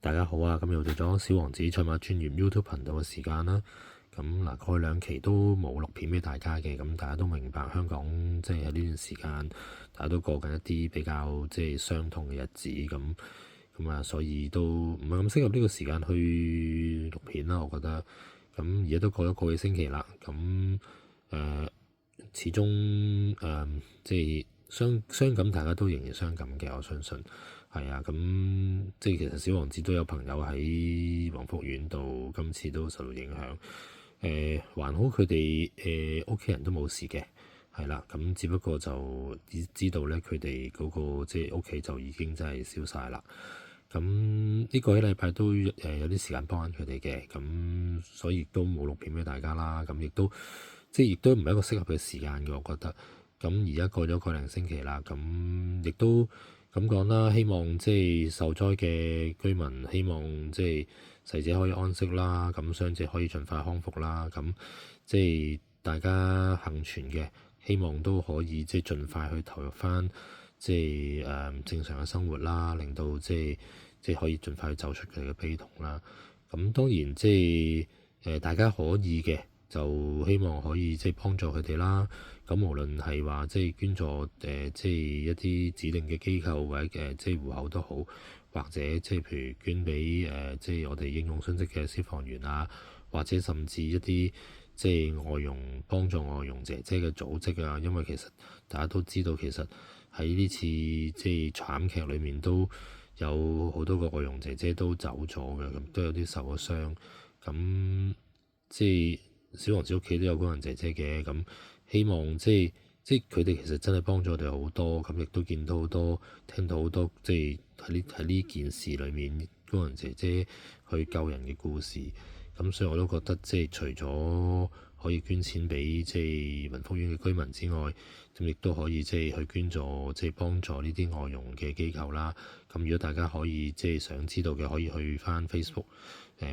大家好啊！咁又到咗小王子賽馬專業 YouTube 頻道嘅時間啦。咁嗱，過去兩期都冇錄片俾大家嘅，咁大家都明白香港即係喺呢段時間，大家都過緊一啲比較即係傷痛嘅日子，咁啊，所以都唔係咁適合呢個時間去錄片啦。我覺得咁而家都過咗個幾星期啦，咁始終即係傷感，大家都仍然傷感嘅，我相信。係啊，咁即係其實小王子都有朋友喺黃福苑度，今次都受到影響。還好佢哋屋企人都冇事嘅，係啦。咁只不過就知道咧，佢哋嗰個即係屋企就已經真係燒晒啦。咁呢個一禮拜都有啲時間幫緊佢哋嘅，咁所以都冇錄片俾大家啦。咁亦都唔係一個適合嘅時間嘅，我覺得。咁而家過咗個零星期啦，咁亦都咁講啦，希望即係受災嘅居民，希望即係逝者可以安息啦，咁傷者可以盡快康復啦，咁即係大家幸存嘅，希望都可以即係盡快去投入翻即係正常嘅生活啦，令到即係可以盡快去走出佢哋嘅悲痛啦。咁當然即係大家可以嘅，就希望可以即係幫助佢哋啦。咁無論係話即係捐助即係一啲指定嘅機構或者即係戶口都好，或者即係譬如捐俾即係我哋英勇殉職嘅消防員啊，或者甚至一啲即係外傭幫助外傭姐姐嘅組織啊。因為其實大家都知道，其實喺呢次即係慘劇裏面都有好多個外傭姐姐都走咗嘅，咁都有啲受咗傷。咁即係小王子屋企都有工人姐姐嘅，咁希望即係佢哋其實真係幫咗我哋好多，咁亦都見到好多、聽到好多，即係喺呢件事裏面工人姐姐去救人嘅故事。咁所以我都覺得即係除咗可以捐錢俾即係民福苑嘅居民之外，咁亦都可以即係去捐助即係幫助呢啲外傭嘅機構啦。咁如果大家可以即係想知道嘅，可以去翻 Facebook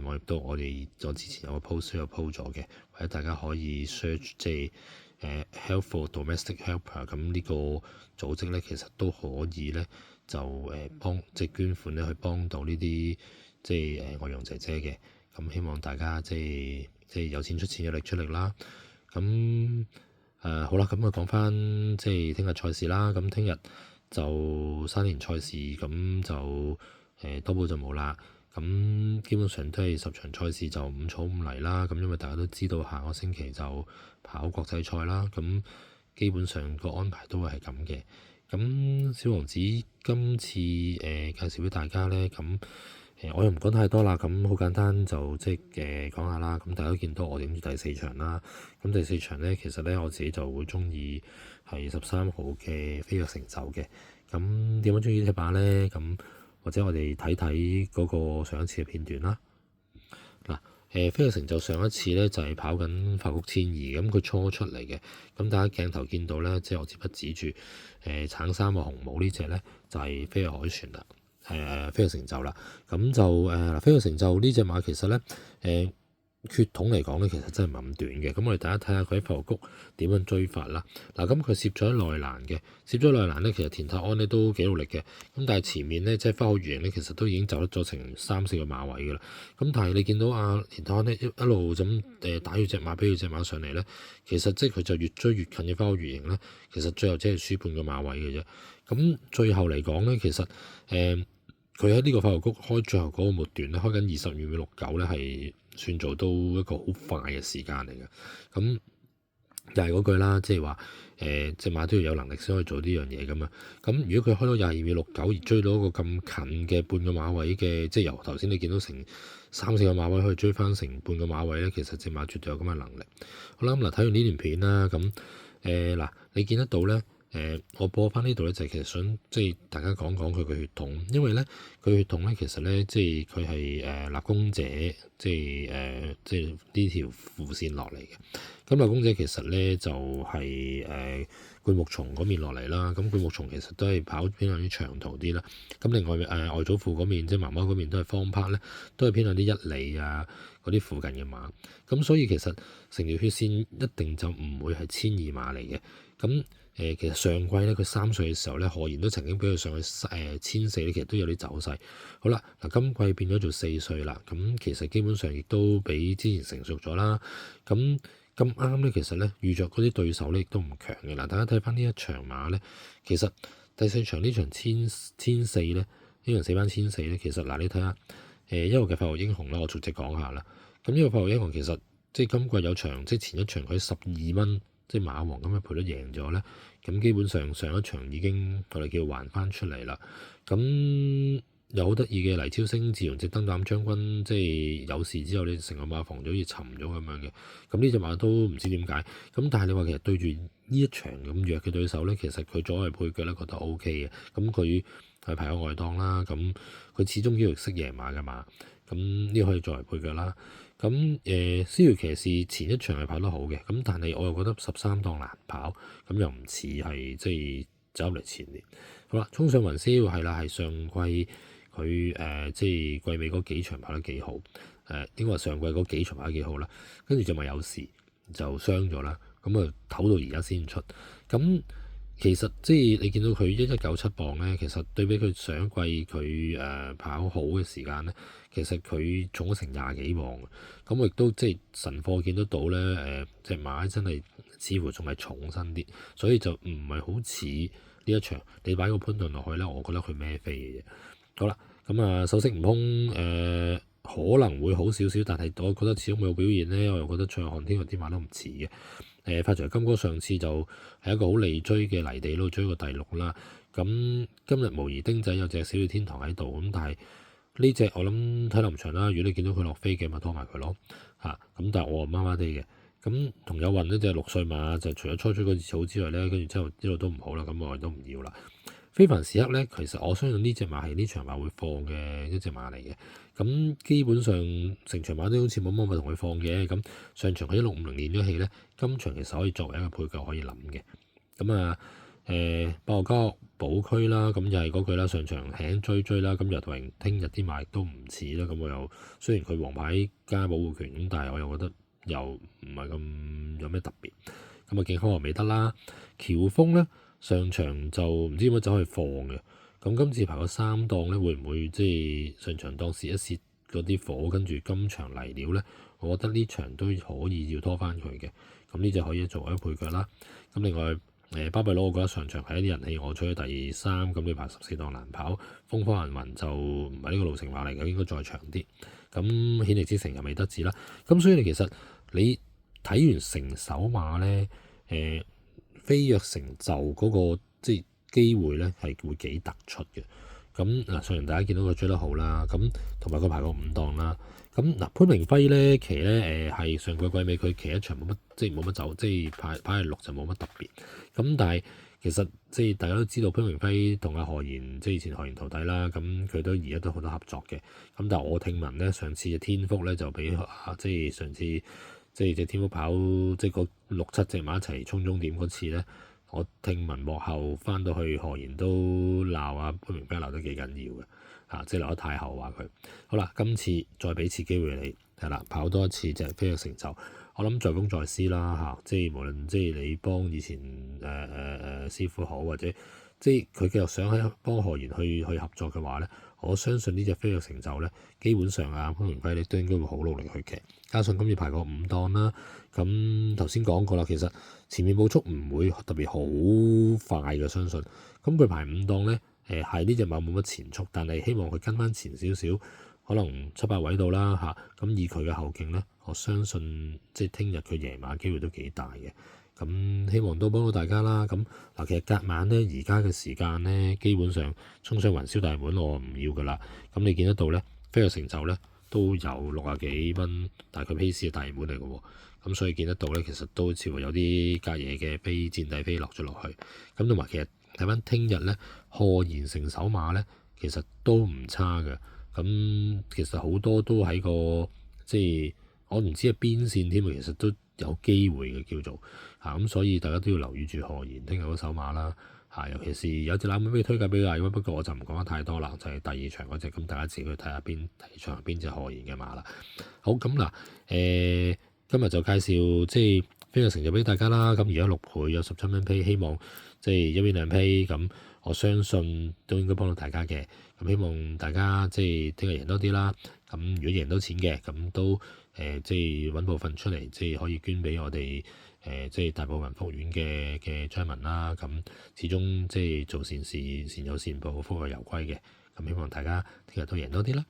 網頁度，我之前有個 post 都有 post 咗嘅，或者大家可以 search 即係Help for Domestic Helper。咁呢個組織咧，其實都可以咧就幫即係捐款咧去幫到呢啲即係外傭姐姐嘅。咁希望大家即係有錢出錢，有力出力啦。咁好啦，咁講翻即係聽日賽事啦。咁聽日就3年賽事，咁就多寶就冇啦。咁基本上都係10場賽事就5草5泥啦。咁因為大家都知道下個星期就跑國際賽啦，咁基本上個安排都會係咁嘅。咁小王子今次介紹俾大家咧，咁我又唔講太多啦。咁好簡單就即係講下啦。咁大家都見到我影住第4場啦。咁第4場咧，其實咧我自己就會鍾意係13號嘅飛躍成就嘅。咁點樣鍾意呢隻馬咧？咁或者我哋睇睇嗰個上一次嘅片段啦。嗱，飛躍成就上一次咧就係跑緊法國1200，咁佢初出嚟嘅。咁大家鏡頭見到咧，即係我支筆指住橙衫個紅帽呢隻咧，就係飛躍凱旋啦。飛躍成就啦。咁就飛躍成就呢隻馬其實咧血統嚟講咧，其實真係唔係咁短嘅。咁我哋大家睇下佢喺法國谷點樣追法啦。嗱，咁佢攝咗喺內欄嘅，攝咗內欄咧，其實田泰安咧都幾努力嘅。咁但係前面咧，即係花好圓形咧，其實都已經走得咗成3-4個馬位㗎啦。咁但係你見到田泰安咧一路咁打住隻馬，俾佢隻馬上嚟咧，其實即係佢就越追越近嘅花好圓形咧，其實最後只係輸半個馬位嘅啫。咁最後嚟講咧，其實佢喺呢個法國谷開最後嗰個末段咧，開緊22秒69咧，係算做到一個好快嘅時間嚟嘅。咁又係嗰句啦，即係話隻馬都要有能力先可以做呢樣嘢㗎嘛。咁如果佢開到22秒69而追到一個咁近嘅半個馬位嘅，即係由頭先你見到成3-4個馬位可以追翻成半個馬位咧，其實隻馬絕對有咁嘅能力。好啦，咁睇完呢段片啦，咁嗱你見得到咧。我播翻呢度咧，就係其實想即係大家講講佢嘅血統，因為咧佢血統咧其實咧即係佢係立功者，即係呢條副線落嚟嘅。咁立功者其實咧就係灌木叢嗰面落嚟啦。咁灌木叢其實都係跑偏向啲長途啲啦。咁另外外祖父嗰面即係媽媽嗰面都係方拍咧，都係偏向啲1里啊嗰啲附近嘅馬。咁所以其實成條血線一定就唔會係千二馬嚟嘅。咁其實上季咧佢3歲嘅時候咧，何然都曾經俾佢上去1400咧，其實都有啲走勢。好啦，嗱今季變咗做4歲啦，咁其實基本上亦都比之前成熟咗啦。咁咁啱咧，其實咧遇着嗰啲對手咧亦都唔強嘅。嗱，大家睇翻呢一場馬咧，其實第4場呢場千四咧，呢場4班1400咧，其實嗱你睇下一號嘅發號英雄啦，我逐隻講下啦。咁呢個發號英雄其實即係今季有場，即係前一場佢12蚊，即係馬王咁嘅賠率贏咗咧。咁基本上上一場已經我哋叫還翻出嚟啦。咁有好得意嘅黎超星、自從隻燈膽將軍即係有事之後，你成個馬房就好似沉咗咁樣嘅。咁呢隻馬都唔知點解。咁但係你話其實對住呢一場咁弱嘅對手咧，其實佢左右配腳咧覺得 O K 嘅。咁佢係排喺外檔啦。咁佢始終叫做識贏馬㗎嘛。咁呢個可以作為配腳啦。咁逍遙騎士前一場係跑得好嘅，咁但係我又覺得13檔難跑，咁又唔似係即係走入嚟前列。好啦，衝上雲霄係啦，係上季佢即係季尾嗰幾場跑得幾好，應該話上季嗰幾場跑得幾好啦。跟住就咪有事就傷咗啦，咁啊唞到而家先出。咁其實即係你見到佢1197磅咧，其實對比佢上一季佢跑好嘅時間咧，其實佢重咗成20幾磅。咁亦都即係神貨見得到咧，隻馬真係似乎仲係重身啲，所以就唔係好似呢一場你擺個潘頓落去咧，我覺得佢孭飛嘅啫。好啦，咁首飾悟空可能會好少少，但係我覺得始終冇表現咧，我又覺得唱寒天嗰啲馬都唔似嘅。發財金哥上次就係一個好利追嘅泥地咯，追過第6啦。咁今日無疑丁仔有隻小雨天堂喺度，咁但係呢隻我諗睇臨場啦。如果你見到佢落飛嘅，咪拖埋佢咯嚇。咁但係我麻麻地嘅。咁同有運呢隻6歲馬就除咗初出嗰次好之外咧，跟住之後一路都唔好啦，咁我哋都唔要啦。非凡時刻咧，其實我相信呢隻馬係呢場馬會放嘅一隻馬嚟嘅。咁基本上成場馬都好似冇乜咪同佢放嘅。咁上場佢1650練咗氣咧，今場其實可以作為一個配角可以諗嘅。咁8號家寶區啦，咁又係嗰句啦，上場輕追啦。咁又同埋聽日啲馬亦都唔似啦。咁我又雖然佢黃牌加保護權，咁但係我又覺得又唔係咁有咩特別。咁健康又未得啦，喬峰咧。上場就唔知點解走去放嘅，咁今次排個3檔咧，會唔會即係上場當試一試嗰啲火，跟住今場嚟料咧？我覺得呢場都可以要拖翻佢嘅，咁呢隻可以作為一配腳啦。咁另外巴閉佬，我覺得上場係一啲人氣，我取咗第3，咁你排14檔難跑，風火銀雲就唔係呢個路程馬嚟嘅，應該再長啲。咁顯力之城又未得志啦，咁所以其實你睇完成手馬咧，飛躍成就嗰個即係機會咧係會幾突出嘅。咁嗱，雖然大家見到佢追得好啦，咁同埋佢排過5檔啦。咁嗱，潘明輝咧騎咧係上季季尾佢騎一場冇乜，即係冇乜走，即係排係6就冇乜特別。咁但係其實即係大家都知道潘明輝同阿何賢即係以前何賢徒弟啦，咁佢都而家都好多合作嘅。咁但係我聽聞咧，上次嘅天福咧就比即係上次。即係隻天福跑，即係個6-7隻馬一齊衝終點嗰次咧，我聽聞幕後翻到去何賢都鬧啊潘明輝鬧得幾緊要嘅嚇，即係鬧得太後話佢。好啦，今次再俾次機會你係啦，跑多一次就係飛躍成就。我諗在公在私啦嚇，即係無論即係你幫以前師傅好，或者即係佢繼續想喺幫何賢去合作嘅話咧，我相信呢隻飛躍成就咧，基本上潘明輝你都應該會好努力去騎。加上今次排過5檔啦，咁頭先講過啦，其實前面步速唔會特別好快嘅，相信。咁佢排5檔咧，係呢隻馬冇乜前速，但係希望佢跟翻前少少，可能7-8位度啦嚇。咁以佢嘅後勁咧，我相信即係聽日佢贏馬機會都幾大嘅。咁希望都幫到大家啦。咁嗱，其實隔晚咧，而家嘅時間咧，基本上衝上雲霄大滿我唔要噶啦。咁你見得到咧，飛躍成就咧都有60幾蚊，大概披斯嘅大滿嚟嘅喎。咁所以見得到咧，其實都似乎有啲隔夜嘅飛戰底飛落咗落去。咁同埋其實睇翻聽日咧，賀賢成手馬咧，其實都唔差嘅。咁其實好多都喺個即係我唔知係邊線添啊，其實都有機會嘅叫做嚇。咁所以大家都要留意住賀賢聽日嗰手馬啦嚇。尤其是有隻冷門俾推介俾大家，不過我就唔講得太多啦，就係第2場嗰隻，咁大家自己去睇下第2場邊隻賀賢嘅馬啦。好咁嗱，今日就介紹即係分享成就俾大家啦。咁而家6倍有17蚊 pay，希望即係一邊兩 pay，咁我相信都應該幫到大家嘅。咁希望大家即係聽日贏多啲啦。咁如果贏到錢嘅，咁都即係揾部分出嚟，即係可以捐俾我哋即係大埔文福苑嘅災民啦。咁始終即係做善事，善有善報，福有攸歸嘅。咁希望大家聽日都贏多啲啦。